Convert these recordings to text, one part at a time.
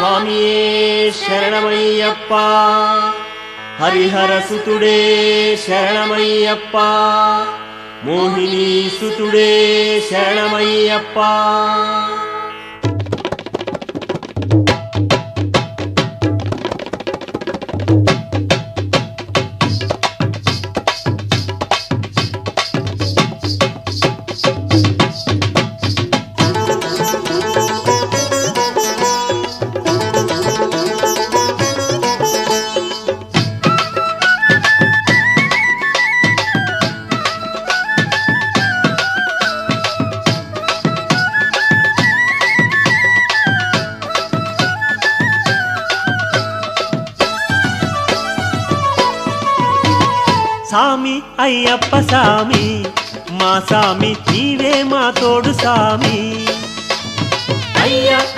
స్వామియే శరణమయ్యప్ప, హరిహర సుతుడే శరణమయ్యప్ప, మోహిని సుతుడే శరణమయ్యప్ప. సామి అయ్యప్ప సామి, మా సామి నీవే మా తోడు సామి.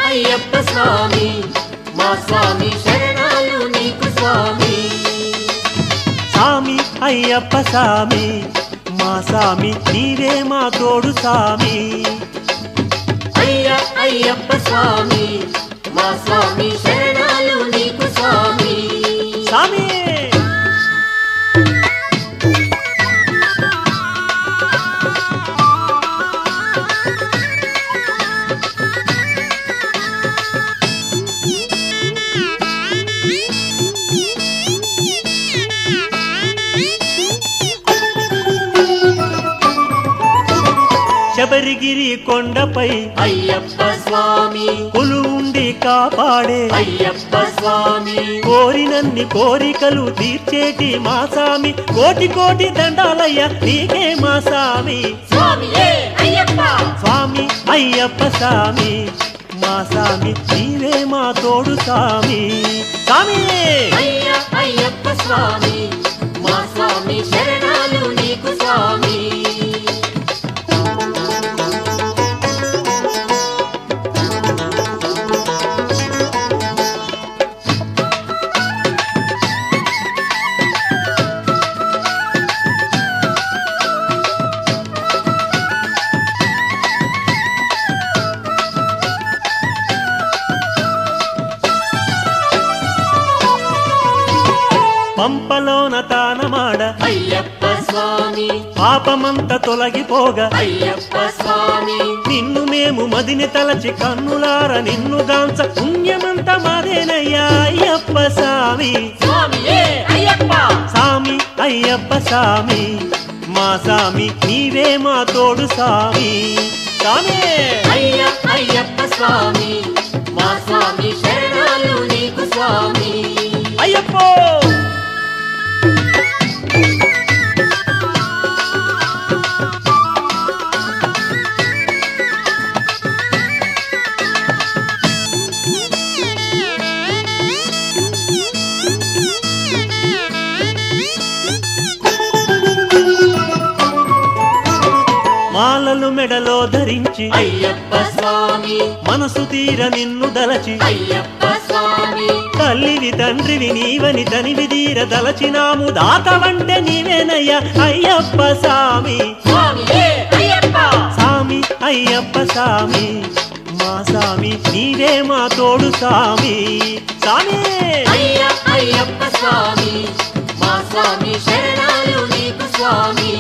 అయ్యప్ప స్వామి, మా స్వామి శరణాలు నీకు స్వామి. సామి అయ్యప్ప సామి, మా సామి నీవే మా తోడు సామి. అయ్యప్ప స్వామి, మా స్వామి శరణాలు నీకు స్వామి. సామి శబరిగిరి కొండపై అయ్యప్ప స్వామి, కొలువుండి కాపాడే అయ్యప్ప స్వామి. కోరినన్ని కోరికలు తీర్చేటి మా సామి, కోటి కోటి దండాలయ్య నీకే మా సామి. స్వామియే అయ్యప్ప, స్వామి అయ్యప్ప సామి, మా సామి నీవే మా తోడు సామి. సామి అయ్యప్ప స్వామి, మా స్వామి శరణాలు నీకు స్వామి. పంపలోన తానమాడ అయ్యప్ప స్వామి, పాపమంత తొలగిపోగా అయ్యప్ప స్వామి. నిన్ను మేము మదిని తలచి కన్నులార నిన్నుగాంచ పుణ్యమంత మాదేనయ్యా అయ్యప్ప సామి. స్వామియే అయ్యప్ప, సామి అయ్యప్ప సామి, మా సామి నీవే మా తోడు సామి. సామి అయ్యప్ప స్వామి, మా స్వామి శరణాలు నీకు స్వామి. అయ్యప్ప మాలలు మెడలో ధరించి అయ్యప్ప స్వామి, మనసు తీర నిన్ను దలచి అయ్యప్ప స్వామి. తల్లివి తండ్రివి నీవని తనివి తీర దలచినాము, దాతవంటే నీవేనయ్యా అయ్యప్ప సామి. స్వామియే అయ్యప్ప, సామి అయ్యప్ప సామి, మా సామి నీవే మా తోడు సామి. సామి అయ్యప్ప స్వామి, మా స్వామి శరణాలు నీకు స్వామి.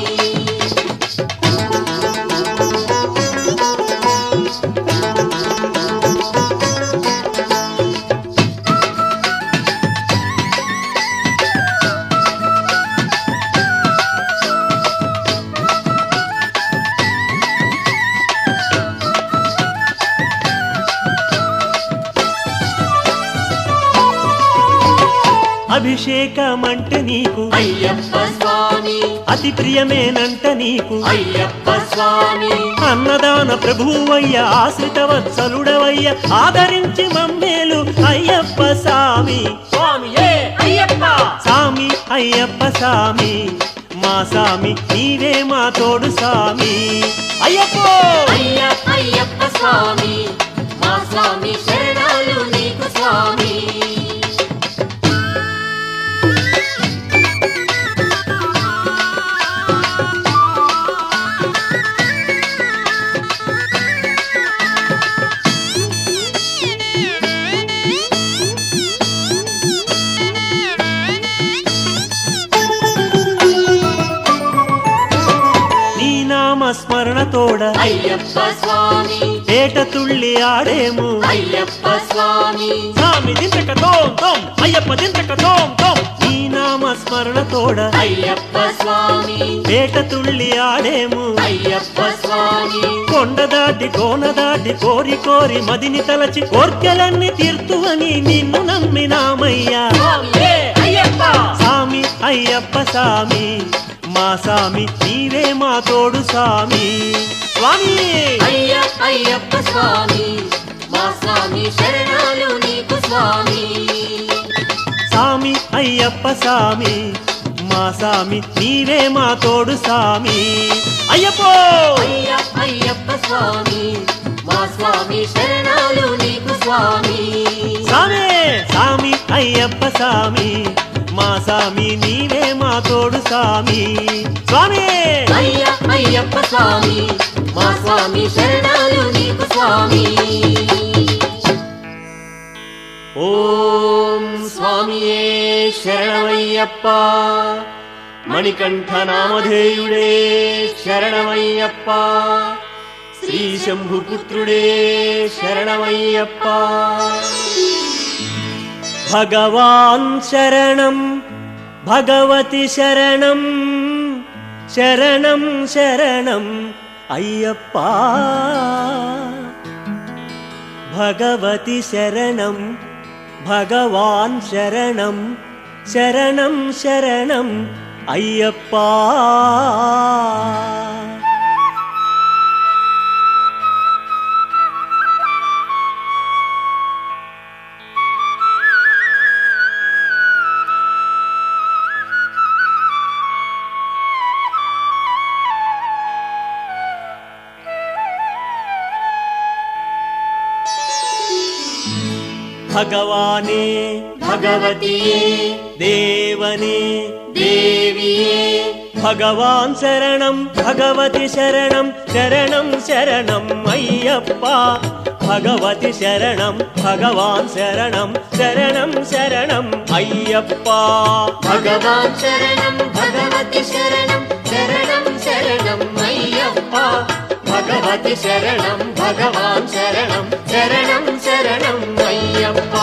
అభిషేకమంటే నీకు అయ్యప్ప స్వామి, అతి ప్రియమేనంట నీకు అయ్యప్ప స్వామి. అన్నదాన ప్రభువయ్య, ఆశ్రిత వత్సలుడవయ్య, ఆదరించి మమ్మేలు అయ్యప్ప సామి. స్వామియే అయ్యప్ప, సామి అయ్యప్ప సామి, మా సామి నీవే మా తోడు సామి. అయ్యప్ప అయ్యప్ప స్వామి, మా స్వామి శరణాలు నీకు స్వామి. అయ్యప్ప స్వామి పేట తుళ్ళి ఆడేము అయ్యప్ప స్వామి స్వామి దింతక తోం తోం అయ్యప్ప దింతక తోం తోం నీ నామ స్మరణ తోడ అయ్యప్ప స్వామి పేట తుళ్ళి ఆడేము అయ్యప్ప స్వామి కొండ దాటి కోన దాటి కోరి కోరి మదిని తలచి కోర్కెలన్నీ తీర్తువని నిన్ను నమ్మినామయ్యా స్వామియే అయ్యప్ప సామి అయ్యప్ప సామి మా సామి నీవే మా తోడు సామి స్వామి అయ్యప్ప స్వామి మా స్వామి శరణాలు నీకు స్వామి సామి అయ్యప్ప సామి మా సామి నీవే మా తోడు సామి అయ్యప్పో అయ్యప్ప స్వామి మా స్వామి శరణాలు నీకు స్వామి సామి సామి అయ్యప్ప సామి మా సామి నీవే మా తోడు సామి స్వామి అయ్యప్ప స్వామి మా స్వామి శరణాలు నీకు స్వామి ఓం స్వామియే శరణమయ్యప్ప మణికంఠ నామధేయుడే శరణమయ్యప్ప శ్రీ శంభుపుత్రుడే శరణమయ్యప్ప భగవాన్ శరణం భగవతి శరణం శరణం శరణం అయ్యప్ప భగవతి శరణం భగవాన్ శరణం శరణం శరణం అయ్యప్ప భగవానే భగవతియే దేవనే దేవియే భగవాన్ శరణం భగవతి శరణం శరణం శరణం అయ్యప్ప భగవతి శరణం భగవాన్ శరణం శరణం శరణం అయ్యప్ప భగవాన్ శరణం భగవతి శరణం శరణం శరణం అయ్యప్ప భగవతి శరణం భగవాన్ శరణం శరణం శరణం అయ్యప్ప